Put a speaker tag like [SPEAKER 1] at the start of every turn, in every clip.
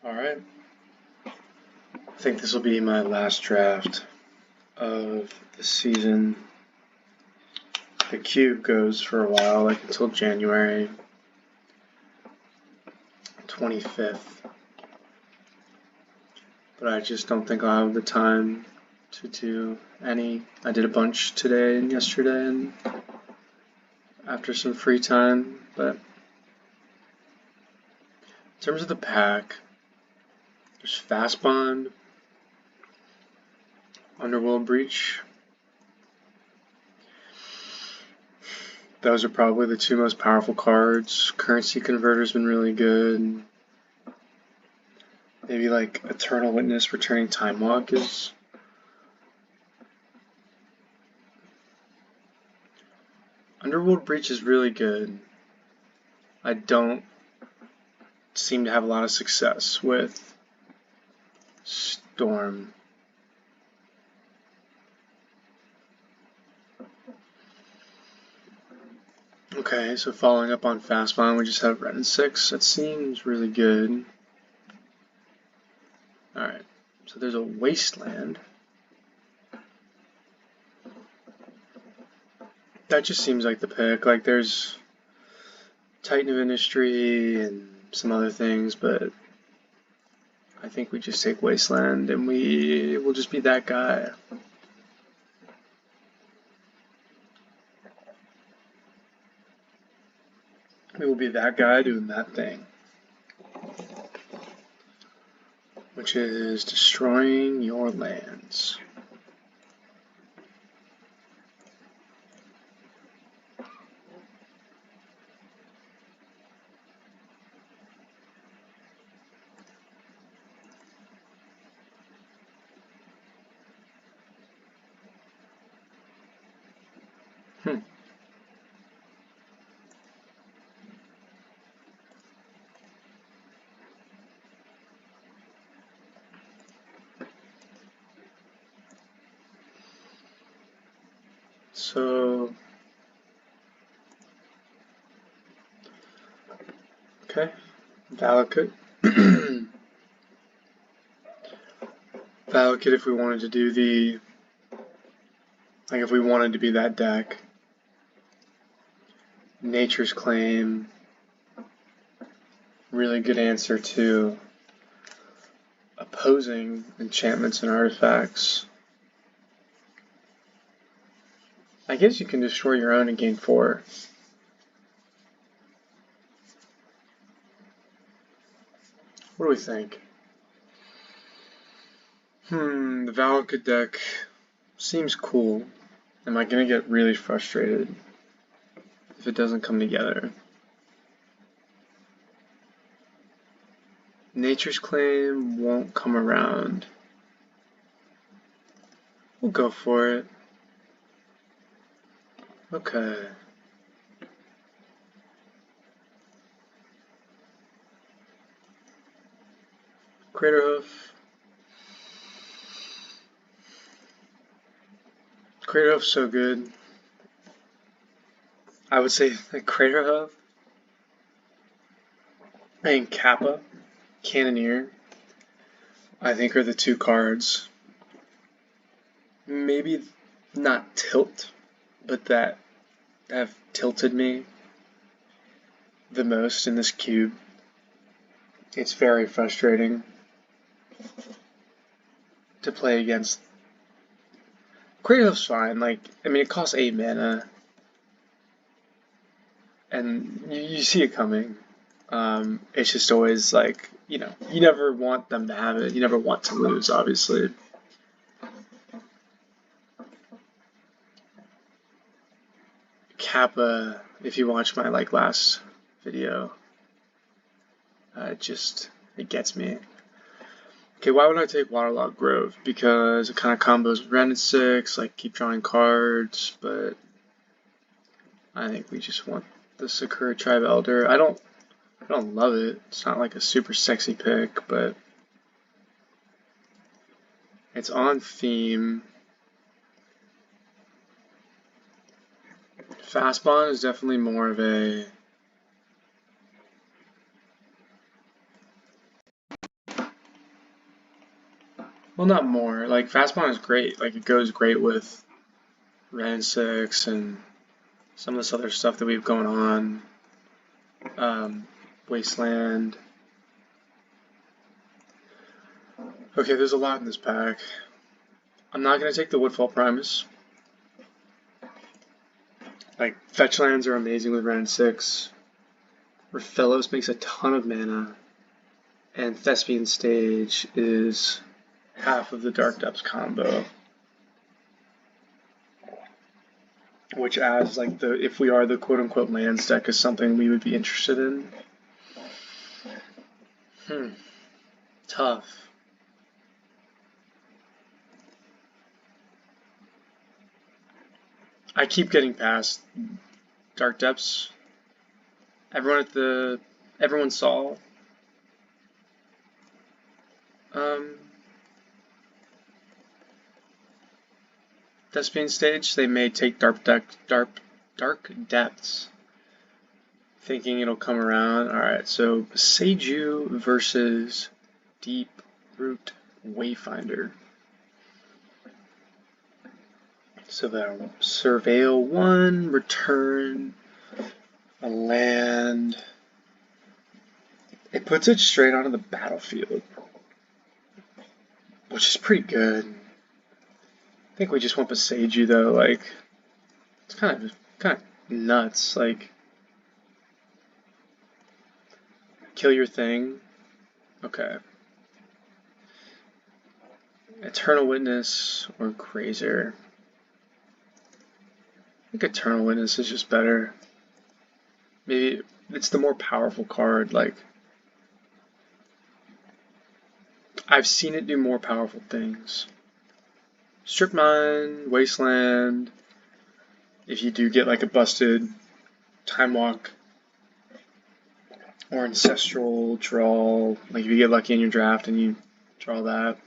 [SPEAKER 1] Alright, I think this will be my last draft of the season. The cube goes for a while, like until January 25th. But I just don't think I'll have the time to do any. I did a bunch today and yesterday and after some free time, but in terms of the pack, there's Fast Bond, Underworld Breach. Those are probably the two most powerful cards. Currency Converter's been really good. Maybe like Eternal Witness, Returning Time Walk is. Underworld Breach is really good. I don't seem to have a lot of success with Storm. Okay, so following up on Fast Bond, we just have Red and 6. That seems really good. Alright, so there's a Wasteland. That just seems like the pick. Like there's Titan of Industry and some other things, but I think we just take Wasteland and we will just be that guy. We will be that guy doing that thing, which is destroying your lands. So, okay, Valakut. Valakut if we wanted to do the, like if we wanted to be that deck. Nature's Claim, really good answer to opposing enchantments and artifacts. I guess you can destroy your own and gain 4. What do we think? The Valakut deck seems cool. Am I gonna get really frustrated if it doesn't come together? Nature's Claim won't come around. We'll go for it. Okay. Craterhoof. Craterhoof's so good. I would say Craterhoof and Kappa, Cannoneer, I think are the two cards. Maybe not tilt, but that have tilted me the most in this cube. It's very frustrating to play against. Craterhoof's fine, like, I mean, it costs 8 mana, and you see it coming. It's just always like, you know, you never want them to have it, you never want to lose, obviously. Kappa, if you watch my last video, it gets me. Okay, why would I take Waterlogged Grove? Because it kind of combos with Ren and 6, like keep drawing cards, but I think we just want the Sakura Tribe Elder. I don't love it. It's not like a super sexy pick, but it's on theme. Fast Bond is definitely more of a well, not more. Like Fastbond is great. Like it goes great with Ren and Six and some of this other stuff that we have going on. Wasteland. Okay, there's a lot in this pack. I'm not gonna take the Woodfall Primus. Like fetch lands are amazing with Ren and Six. Raphelos makes a ton of mana, and Thespian Stage is half of the Dark Depths combo, which adds like the if we are the quote unquote lands deck is something we would be interested in. Tough. I keep getting past Dark Depths. Everyone saw Thespian Stage. They may take Dark Depths, thinking it'll come around. Alright, so Seiju versus Deep Root Wayfinder. So that'll Surveil 1, return a land. It puts it straight onto the battlefield, which is pretty good. I think we just want Boseiju though, like it's kind of nuts, like kill your thing. Okay. Eternal Witness or Grazer. I think Eternal Witness is just better. Maybe it's the more powerful card, like I've seen it do more powerful things. Strip Mine, Wasteland, if you do get like a busted Time Walk or Ancestral draw, like if you get lucky in your draft and you draw that.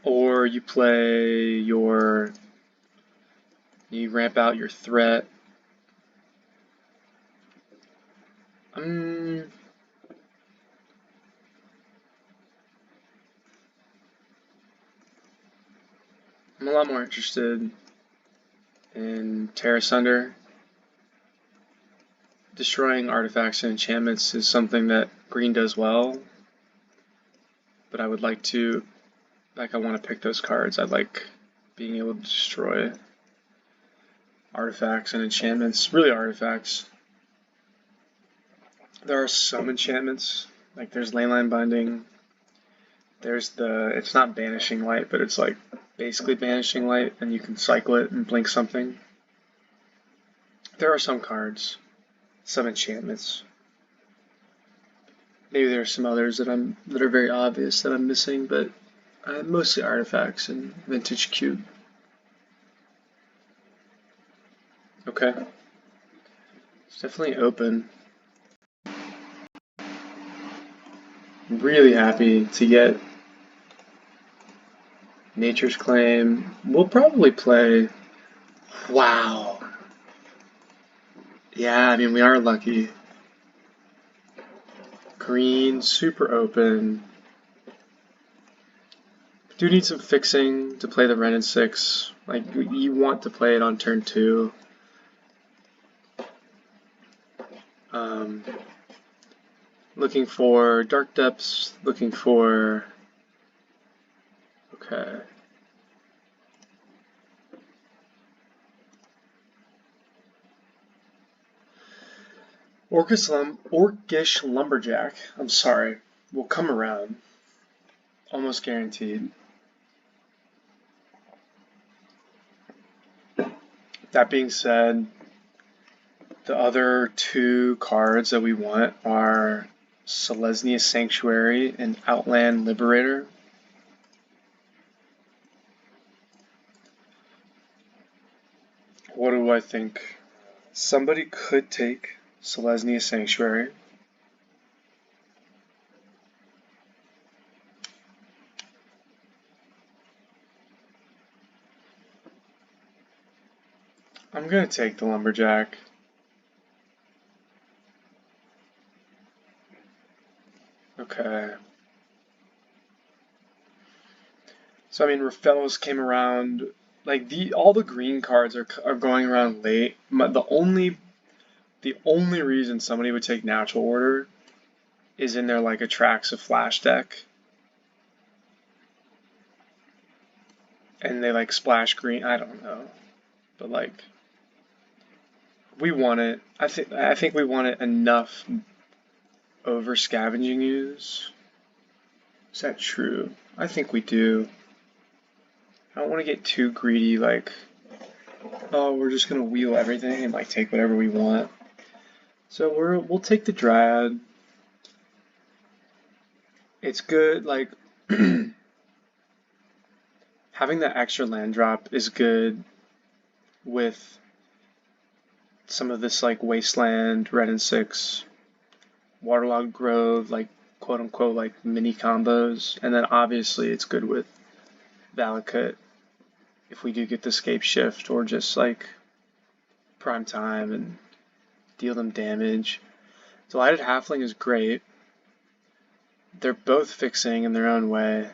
[SPEAKER 1] Or you play you ramp out your threat. I'm a lot more interested in Tear Asunder. Destroying artifacts and enchantments is something that green does well, but I would like to, I want to pick those cards. I like being able to destroy artifacts and enchantments, really artifacts. There are some enchantments, like there's Leyline Binding, there's it's not Banishing Light, but it's like basically Banishing Light, and you can cycle it and blink something. There are some cards, some enchantments. Maybe there are some others that are very obvious that I'm missing, but mostly artifacts and Vintage Cube. Okay. It's definitely open. I'm really happy to get Nature's Claim. We'll probably play. Wow. Yeah, I mean, we are lucky. Green, super open. Do need some fixing to play the Ren and 6. Like, you want to play it on turn 2. Looking for Dark Depths, looking for... Okay. Orcish Lumberjack, I'm sorry, will come around. Almost guaranteed. That being said, the other two cards that we want are Selesnya Sanctuary and Outland Liberator. What do I think? Somebody could take Selesnya Sanctuary. I'm gonna take the Lumberjack. Okay. So I mean, Rafellos came around like all the green cards are going around late. The only reason somebody would take Natural Order is in their like Atraxa Flash deck, and they like splash green. I don't know, but like we want it. I think we want it enough over Scavenging Ooze. Is that true? I think we do. I don't want to get too greedy, like, oh, we're just gonna wheel everything and like take whatever we want. So we'll take the Dryad. It's good, like having that extra land drop is good with some of this like Wasteland, Red and 6, Waterlogged Grove, like quote unquote like mini combos, and then obviously it's good with Valakut if we do get the Scape Shift or just like prime time and deal them damage. Delighted Halfling is great. They're both fixing in their own way.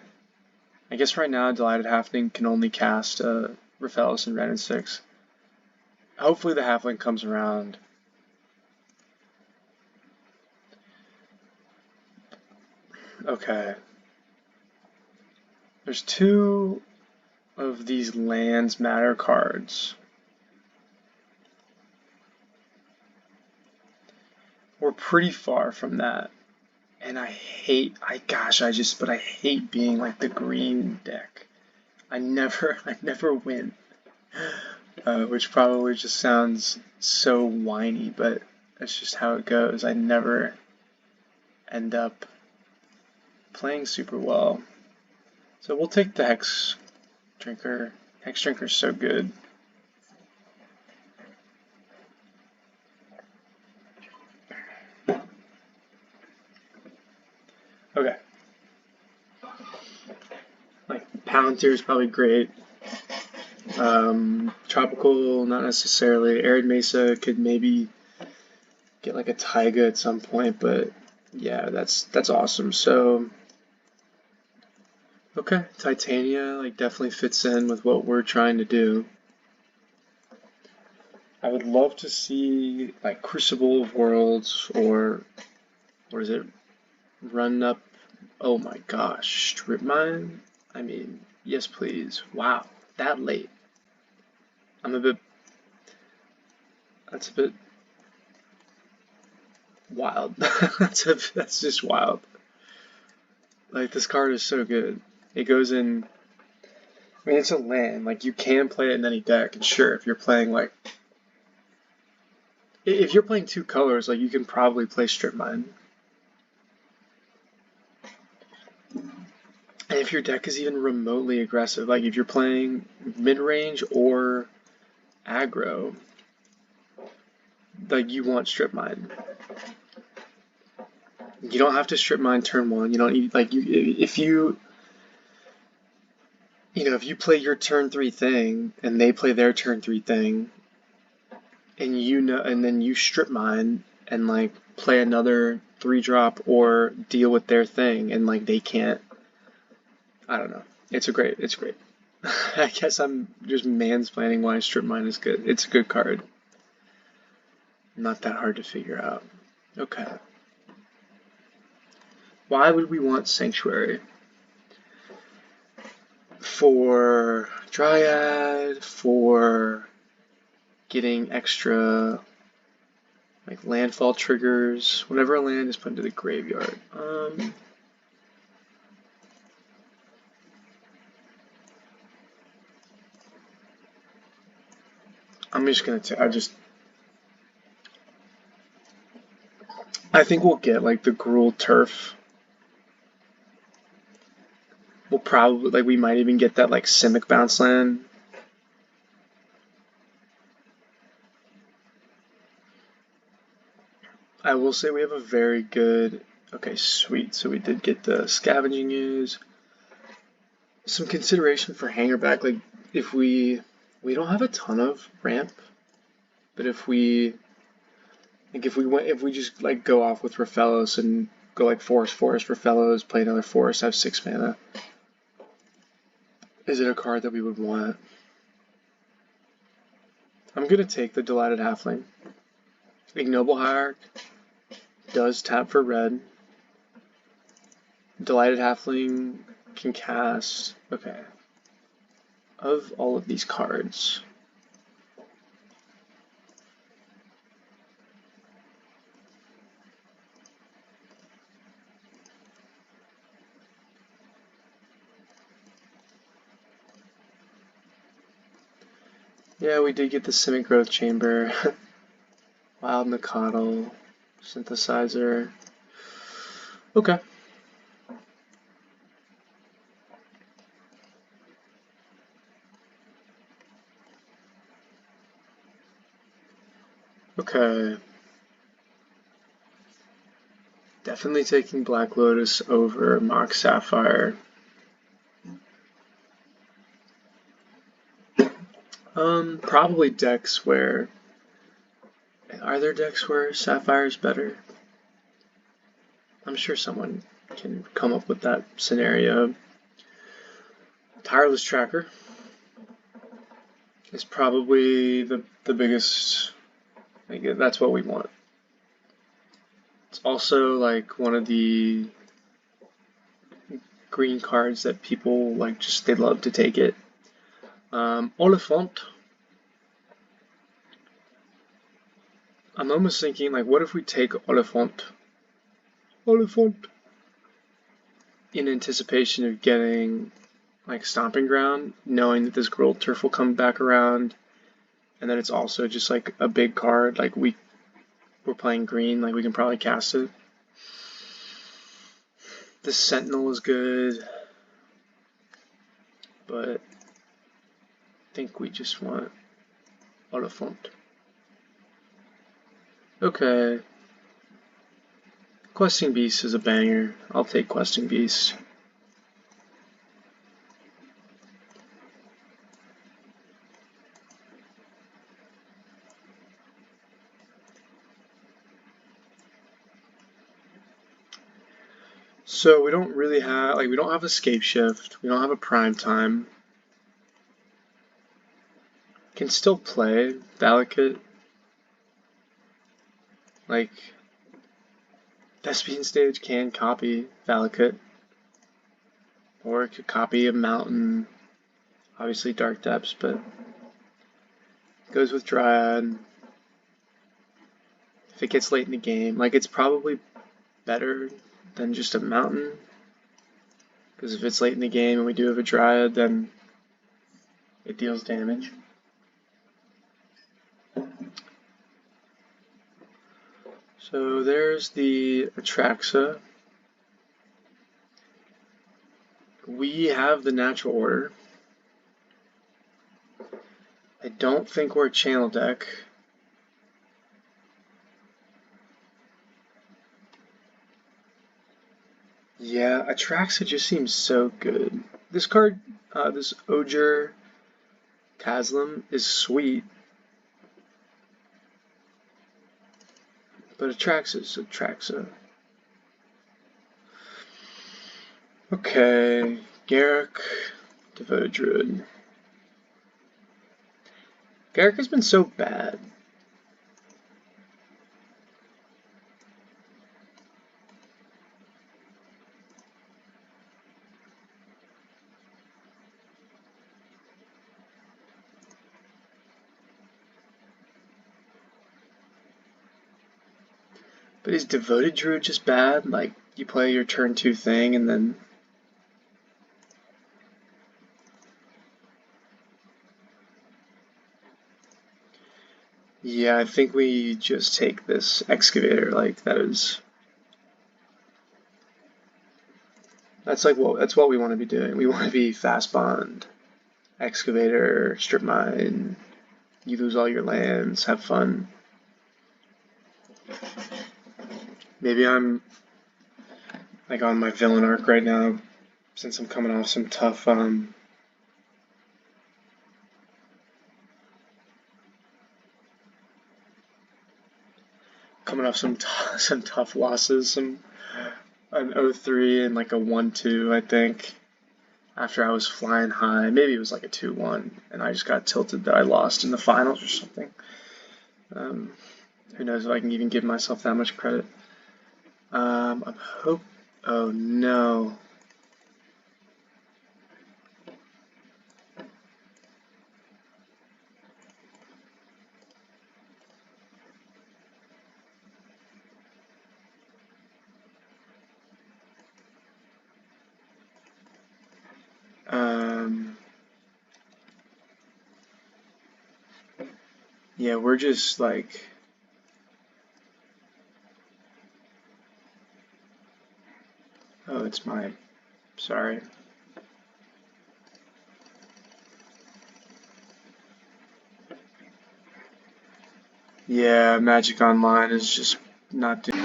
[SPEAKER 1] I guess right now Delighted Halfling can only cast Rafellos and Red and 6. Hopefully the Halfling comes around. Okay. There's two of these lands matter cards. We're pretty far from that. And I hate being like the green deck. I never win. Which probably just sounds so whiny, but that's just how it goes. I never end up playing super well. So we'll take the Hex Drinker. Hex Drinker's so good. Okay. Like, Palantir is probably great. Tropical, not necessarily. Arid Mesa could maybe get like a Taiga at some point, but yeah, that's awesome. So, okay, Titania like definitely fits in with what we're trying to do. I would love to see like Crucible of Worlds or what is it? Run Up. Oh my gosh, Strip Mine? I mean, yes please. Wow, that late. That's a bit wild. That's just wild. Like, this card is so good. It goes in, I mean, it's a land. Like, you can play it in any deck, and sure, if you're playing like, if you're playing two colors, like, you can probably play Strip Mine. And if your deck is even remotely aggressive, like if you're playing mid-range or aggro, like you want Strip Mine. You don't have to Strip Mine turn one. You don't need, like, if you play your turn 3 thing and they play their turn 3 thing, and then you Strip Mine and like play another 3-drop or deal with their thing, and like they can't. I don't know. It's great. I guess I'm just mansplaining why Strip Mine is good. It's a good card. Not that hard to figure out. Okay. Why would we want Sanctuary? For Dryad, for getting extra like landfall triggers whenever a land is put into the graveyard. I'm just gonna I think we'll get like the Gruul Turf. We'll probably, like, we might even get that like Simic bounce land. I will say we have a very good, okay, sweet. So we did get the Scavenging Ooze. Some consideration for Hangerback, like if we don't have a ton of ramp, but if we just like go off with Rafellos and go like Forest, Rafellos, play another Forest, have 6 mana. Is it a card that we would want? I'm gonna take the Delighted Halfling. Ignoble Hierarch does tap for red. Delighted Halfling can cast. Okay. Of all of these cards, yeah, we did get the Simic Growth Chamber, Wild Nacatl, Synthesizer. Okay. Okay. Definitely taking Black Lotus over Mox Sapphire. Probably decks where... Are there decks where Sapphire is better? I'm sure someone can come up with that scenario. Tireless Tracker is probably the biggest... Like, that's what we want. It's also like one of the green cards that people like, just they love to take it. Oliphant. I'm almost thinking like, what if we take Oliphant in anticipation of getting like Stomping Ground, knowing that this Grilled Turf will come back around, and then it's also just like a big card. Like we're playing green, like we can probably cast it. This Sentinel is good, but I think we just want Oliphant. Okay. Questing Beast is a banger. I'll take Questing Beast. So we don't really have, like, we don't have Escape Shift. We don't have a Prime Time. Can still play Valakut. Like, Thespian Stage can copy Valakut. Or it could copy a Mountain. Obviously Dark Depths, but it goes with Dryad. If it gets late in the game, like, it's probably better than just a Mountain. Because if it's late in the game and we do have a Dryad, then it deals damage. So there's the Atraxa. We have the Natural Order. I don't think we're a channel deck. Yeah, Atraxa just seems so good. This card, this Oger Taslim is sweet. But Atraxa's Atraxa. Okay, Garruk, Devoted Druid. Garruk has been so bad. But is Devoted Druid just bad? Like, you play your turn 2 thing and then... Yeah, I think we just take this Excavator, like, that is... That's what we want to be doing. We want to be Fast Bond, Excavator, Strip Mine, you lose all your lands, have fun. Maybe I'm like on my villain arc right now, since I'm coming off some tough some tough losses, an 0-3 and like a 1-2, I think. after I was flying high. Maybe it was like a 2-1, and I just got tilted that I lost in the finals or something. Um, who knows if I can even give myself that much credit. Oh no. Yeah, we're just like, oh, it's mine. Sorry. Yeah, Magic Online is just not doing.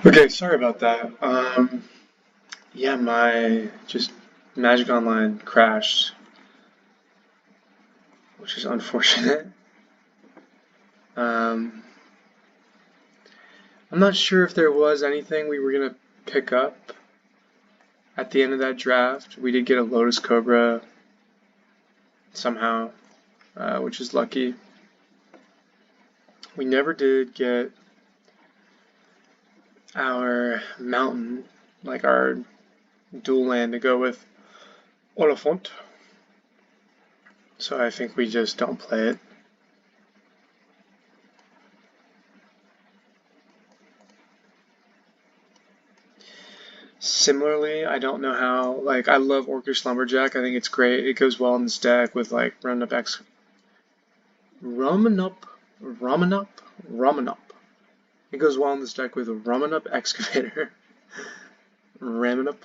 [SPEAKER 1] Okay, sorry about that. Yeah, my just Magic Online crashed, which is unfortunate. Um, I'm not sure if there was anything we were gonna pick up at the end of that draft. We did get a Lotus Cobra somehow, which is lucky. We never did get our mountain, like our dual land to go with Oliphant. So I think we just don't play it. Similarly, I don't know how, like, I love Orcish Lumberjack. I think it's great. It goes well in this deck with, like, Romanup X. Romanup? It goes well in this deck with Romanup Excavator. Ramanup.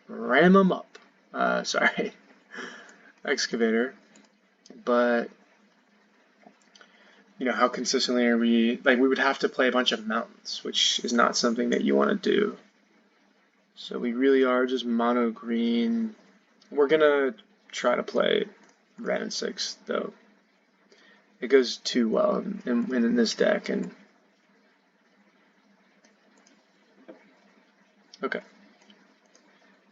[SPEAKER 1] Ram 'em up. Sorry. Excavator. But, you know, how consistently are we, like, we would have to play a bunch of mountains, which is not something that you want to do. So we really are just mono green. We're gonna try to play red and 6 though. It goes too well in this deck, and okay.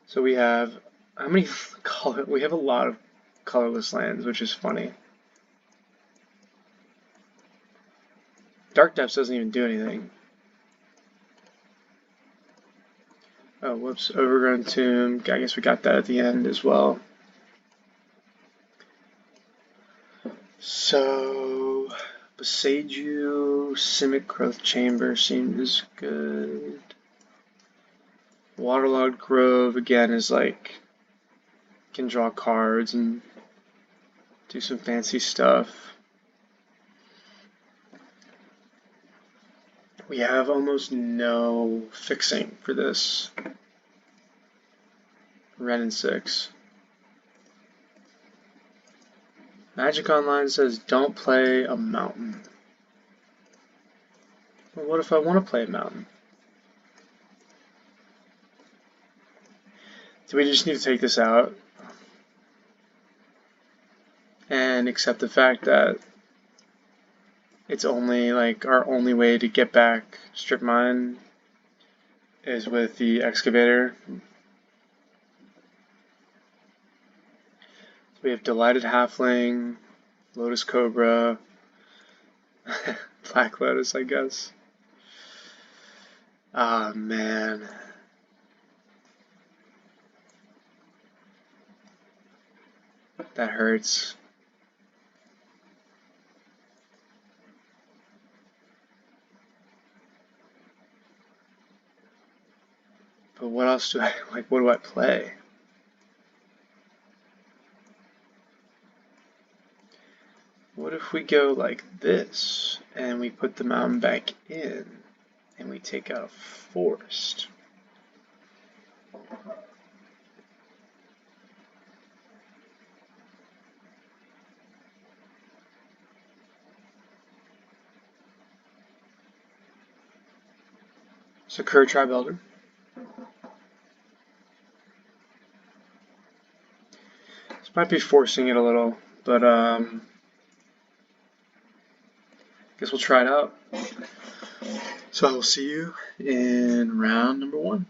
[SPEAKER 1] So we have how many color? We have a lot of colorless lands, which is funny. Dark Depths doesn't even do anything. Oh, whoops! Overgrown Tomb. I guess we got that at the end as well. So, Boseiju, Simic Growth Chamber seems good. Waterlogged Grove again is like can draw cards and do some fancy stuff. We have almost no fixing for this. Red and 6. Magic Online says don't play a mountain. Well, what if I want to play a mountain? Do we just need to take this out and accept the fact that it's only like our only way to get back Strip Mine is with the Excavator? So we have Delighted Halfling, Lotus Cobra, Black Lotus, I guess. Ah, man. That hurts. But what else do I, like, what do I play? What if we go like this, and we put the mountain back in, and we take out a forest? So Sakura Tribe Elder. Might be forcing it a little, but guess we'll try it out. So I will see you in round number 1.